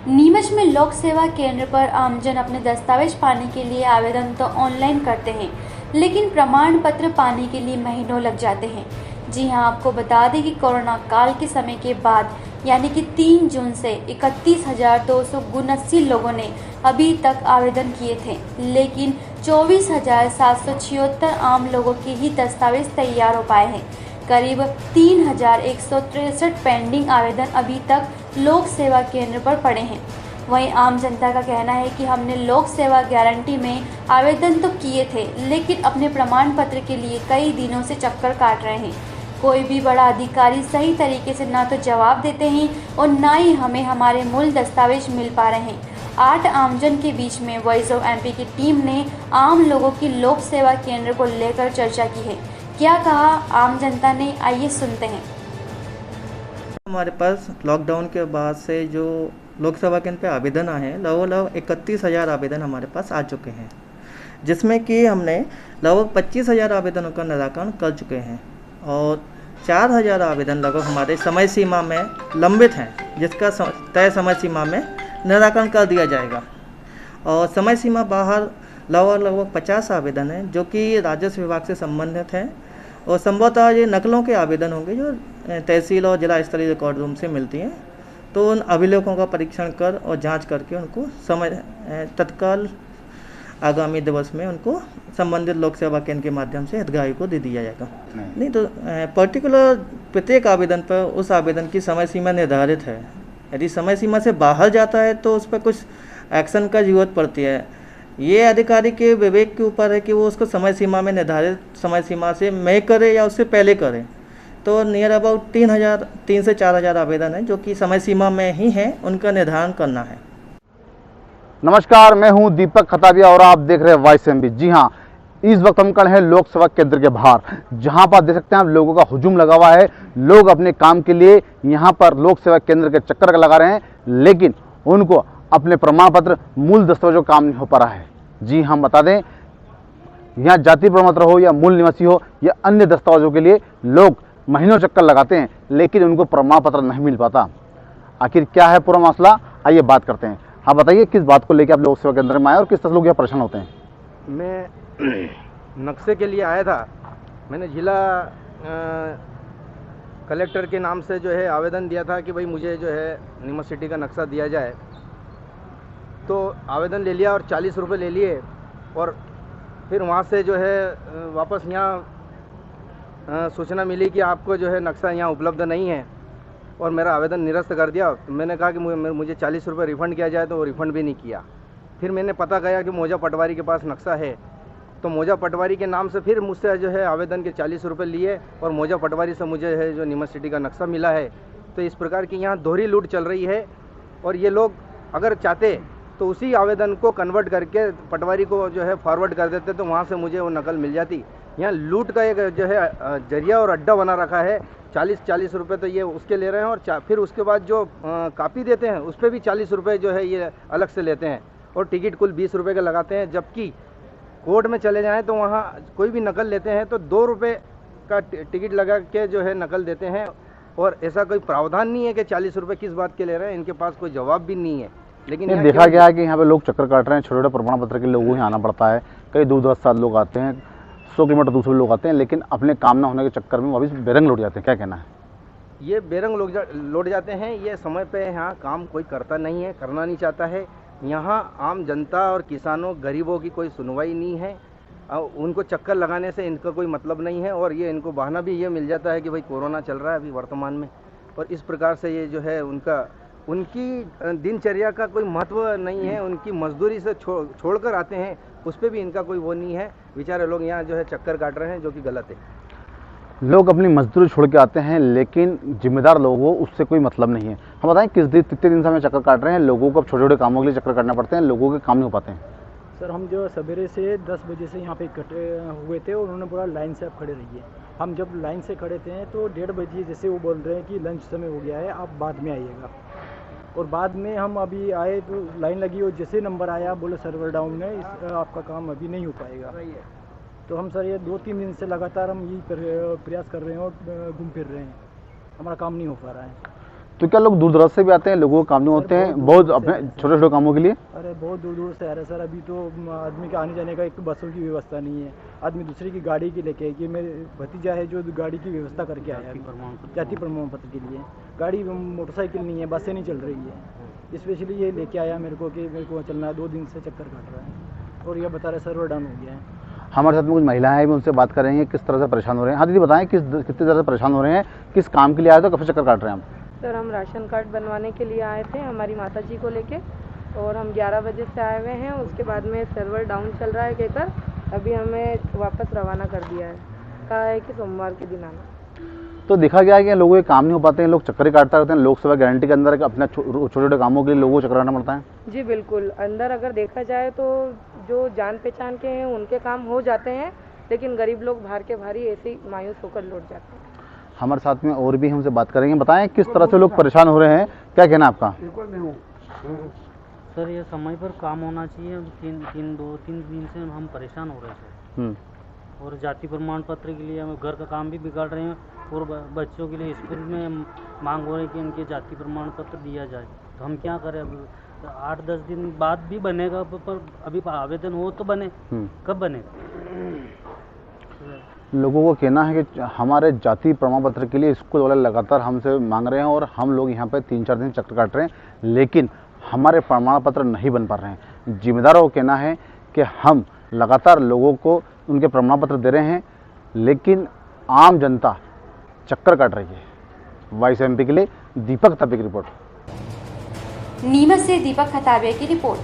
नीमच में लोक सेवा केंद्र पर आमजन अपने दस्तावेज पाने के लिए आवेदन तो ऑनलाइन करते हैं, लेकिन प्रमाण पत्र पाने के लिए महीनों लग जाते हैं। जी हां, आपको बता दें कि कोरोना काल के समय के बाद यानी कि 3 जून से 31,279 लोगों ने अभी तक आवेदन किए थे, लेकिन 24,776 आम लोगों के ही दस्तावेज तैयार हो पाए हैं। करीब 3,163 पेंडिंग आवेदन अभी तक लोक सेवा केंद्र पर पड़े हैं। वहीं आम जनता का कहना है कि हमने लोक सेवा गारंटी में आवेदन तो किए थे, लेकिन अपने प्रमाण पत्र के लिए कई दिनों से चक्कर काट रहे हैं। कोई भी बड़ा अधिकारी सही तरीके से ना तो जवाब देते हैं और ना ही हमें हमारे मूल दस्तावेज मिल पा रहे हैं। 8 आमजन के बीच में वॉइस ऑफ एमपी की टीम ने आम लोगों की लोक सेवा केंद्र को लेकर चर्चा की है। क्या कहा आम जनता ने, आइए सुनते हैं। हमारे पास लॉकडाउन के बाद से जो लोक सेवा केंद्र पे आवेदन आए हैं, लगभग 31,000 आवेदन हमारे पास आ चुके हैं, जिसमें कि हमने लगभग 25,000 आवेदनों का निराकरण कर चुके हैं और 4,000 आवेदन लगभग हमारे समय सीमा में लंबित हैं, जिसका तय समय सीमा में निराकरण कर दिया जाएगा। और समय सीमा बाहर लगभग 50 आवेदन हैं जो कि राजस्व विभाग से संबंधित हैं और संभवतः ये नकलों के आवेदन होंगे जो तहसील और जिला स्तरीय रिकॉर्ड रूम से मिलती हैं। तो उन अभिलेखों का परीक्षण कर और जांच करके उनको समय तत्काल आगामी दिवस में उनको संबंधित लोक सेवा केंद्र के माध्यम से हितग्राही को दे दिया जाएगा। नहीं तो पर्टिकुलर प्रत्येक आवेदन पर उस आवेदन की समय सीमा निर्धारित है। यदि समय सीमा से बाहर जाता है तो उस पर कुछ एक्शन का जरूरत पड़ती है। ये अधिकारी के विवेक के ऊपर है कि वो उसको समय सीमा में निर्धारित समय सीमा से मैं करे या उससे पहले करे। तो नियर अबाउट 3 से 4,000 आवेदन है जो कि समय सीमा में ही हैं, उनका निर्धारण करना है। नमस्कार, मैं हूं दीपक खतारिया और आप देख रहे हैं वॉइस एमपी। जी हां, इस वक्त हम खड़े हैं लोक सेवा केंद्र के बाहर, जहां पर देख सकते हैं आप लोगों का हुजूम लगा हुआ है। लोग अपने काम के लिए यहां पर लोक सेवा केंद्र के चक्कर लगा रहे हैं, लेकिन उनको अपने प्रमाण पत्र मूल दस्तावेजों का काम नहीं हो पा रहा है। जी हम बता दें, यहाँ जाति प्रमाण पत्र हो या मूल निवासी हो या अन्य दस्तावेजों के लिए लोग महीनों चक्कर लगाते हैं, लेकिन उनको प्रमाण पत्र नहीं मिल पाता। आखिर क्या है पूरा मसला, आइए बात करते हैं। हाँ बताइए, किस बात को लेकर आप लोक सेवा केंद्र में आए और किस तरह लोग यहाँ परेशान होते हैं? मैं नक्शे के लिए आया था। मैंने जिला कलेक्टर के नाम से जो है आवेदन दिया था कि भाई मुझे जो है नीमच सिटी का नक्शा दिया जाए। तो आवेदन ले लिया और 40 रुपये ले लिए और फिर वहाँ से जो है वापस यहाँ सूचना मिली कि आपको जो है नक्शा यहाँ उपलब्ध नहीं है और मेरा आवेदन निरस्त कर दिया। तो मैंने कहा कि मुझे 40 रुपये रिफ़ंड किया जाए, तो वो रिफ़ंड भी नहीं किया। फिर मैंने पता किया कि मौजा पटवारी के पास नक्शा है, तो मौजा पटवारी के नाम से फिर मुझसे जो है आवेदन के 40 रुपये लिए और मौजा पटवारी से मुझे है जो नीमच सिटी का नक्शा मिला है। तो इस प्रकार की यहाँ दोहरी लूट चल रही है और ये लोग अगर चाहते तो उसी आवेदन को कन्वर्ट करके पटवारी को जो है फॉरवर्ड कर देते, तो वहाँ से मुझे वो नकल मिल जाती। यहाँ लूट का एक जो है जरिया और अड्डा बना रखा है। 40 रुपये तो ये उसके ले रहे हैं और फिर उसके बाद जो कापी देते हैं उस पर भी 40 रुपये जो है ये अलग से लेते हैं और टिकट कुल 20 रुपये का लगाते हैं। जबकि कोर्ट में चले जाएँ तो वहाँ कोई भी नकल लेते हैं तो 2 रुपये का टिकट लगा के जो है नकल देते हैं और ऐसा कोई प्रावधान नहीं है कि 40 रुपये किस बात के ले रहे हैं। इनके पास कोई जवाब भी नहीं है। लेकिन देखा गया है कि यहाँ पे लोग चक्कर काट रहे हैं, छोटे छोटे प्रमाण पत्र के लोगों को यहाँ आना पड़ता है। कई दूर दराज साल लोग आते हैं, 100 किलोमीटर दूसरे लोग आते हैं, लेकिन अपने काम ना होने के चक्कर में वापस बेरंग लौट जाते हैं। क्या कहना है? ये बेरंग लौट जाते हैं। ये समय पे यहाँ काम कोई करता नहीं है, करना नहीं चाहता है। यहाँ आम जनता और किसानों गरीबों की कोई सुनवाई नहीं है। उनको चक्कर लगाने से इनका कोई मतलब नहीं है और ये इनको बहाना भी ये मिल जाता है कि भाई कोरोना चल रहा है अभी वर्तमान में, और इस प्रकार से ये जो है उनकी दिनचर्या का कोई महत्व नहीं है। उनकी मजदूरी से छोड़कर आते हैं, उस पर भी इनका कोई वो नहीं है। बेचारे लोग यहाँ जो है चक्कर काट रहे हैं, जो कि गलत है। लोग अपनी मजदूरी छोड़ के आते हैं, लेकिन जिम्मेदार लोगों उससे कोई मतलब नहीं है। हम बताएं, कितने दिन से हमें चक्कर काट रहे हैं? लोगों को अब छोटे छोटे कामों के लिए चक्कर काटना पड़ते हैं, लोगों के काम नहीं हो पाते हैं। सर, हम जो सवेरे से 10 बजे से यहाँ पे इकट्ठे हुए थे और उन्होंने बोला लाइन से आप खड़े रहिए। हम जब लाइन से खड़े थे तो 1:30 बजे जैसे वो बोल रहे हैं कि लंच समय हो गया है, आप बाद में आइएगा। और बाद में हम अभी आए तो लाइन लगी और जैसे नंबर आया बोले सर्वर डाउन है, आपका काम अभी नहीं हो पाएगा। तो हम सर ये 2-3 दिन से लगातार हम यही प्रयास कर रहे हैं और घूम फिर रहे हैं, हमारा काम नहीं हो पा रहा है। तो क्या लोग दूर दराज से भी आते हैं, लोगों को काम नहीं होते हैं बहुत अपने छोटे छोटे कामों के लिए? अरे बहुत दूर दूर से आ रहे हैं सर। अभी तो आदमी के आने जाने का एक बसों की व्यवस्था नहीं है। आदमी दूसरे की गाड़ी की लेके कि मेरे भतीजा है जो गाड़ी की व्यवस्था करके आया है जाति प्रमाण पत्र के लिए। गाड़ी मोटरसाइकिल नहीं है, बसें नहीं चल रही है। स्पेशली ये लेके आया मेरे को कि मेरे को चलना है, 2 दिन से चक्कर काट रहा है और ये बता रहे सर्वर डाउन हो गया है। हमारे साथ में कुछ महिलाएं भी, उनसे बात करेंगे किस तरह से परेशान हो रहे हैं। हाँ दीदी बताएं कितनी तरह से परेशान हो रहे हैं, किस काम के लिए आए थे, कब से चक्कर काट रहे हैं आप? सर हम राशन कार्ड बनवाने के लिए आए थे हमारी माता जी को लेके, और हम 11 बजे से आए हुए हैं। उसके बाद में सर्वर डाउन चल रहा है कहकर अभी हमें वापस रवाना कर दिया है। कहा है कि सोमवार के दिन आना। तो देखा गया है कि लोगों के काम नहीं हो पाते हैं, लोग चक्कर ही काटते रहते हैं। लोक सेवा गारंटी के अंदर अपने छोटे छोटे कामों के लिए लोगों को चक्कर काटना पड़ता है। जी बिल्कुल, अंदर अगर देखा जाए तो जो जान पहचान के हैं उनके काम हो जाते हैं, लेकिन गरीब लोग भार के भारी ऐसे ही मायूस होकर लौट जाते हैं। हमारे साथ में और भी हमसे बात करेंगे। बताएं किस तरह से लोग परेशान हो रहे हैं, क्या कहना है आपका? सर ये समय पर काम होना चाहिए। 2-3 दिन से हम परेशान हो रहे थे और जाति प्रमाण पत्र के लिए हम घर का काम भी बिगाड़ रहे हैं और बच्चों के लिए स्कूल में मांग हो रही है कि इनके जाति प्रमाण पत्र दिया जाए। तो हम क्या करें? अब 8-10 दिन बाद भी बनेगा, पर अभी आवेदन हो तो बने, कब बनेगा? लोगों को कहना है कि हमारे जाति प्रमाण पत्र के लिए स्कूल वाले लगातार हमसे मांग रहे हैं और हम लोग यहाँ पे 3-4 दिन चक्कर काट रहे हैं, लेकिन हमारे प्रमाण पत्र नहीं बन पा रहे हैं। जिम्मेदारों का कहना है कि हम लगातार लोगों को उनके प्रमाण पत्र दे रहे हैं, लेकिन आम जनता चक्कर काट रही है। वाइस एमपी के लिए दीपक खताबिया की रिपोर्ट। नीमच से दीपक खताबिया की रिपोर्ट।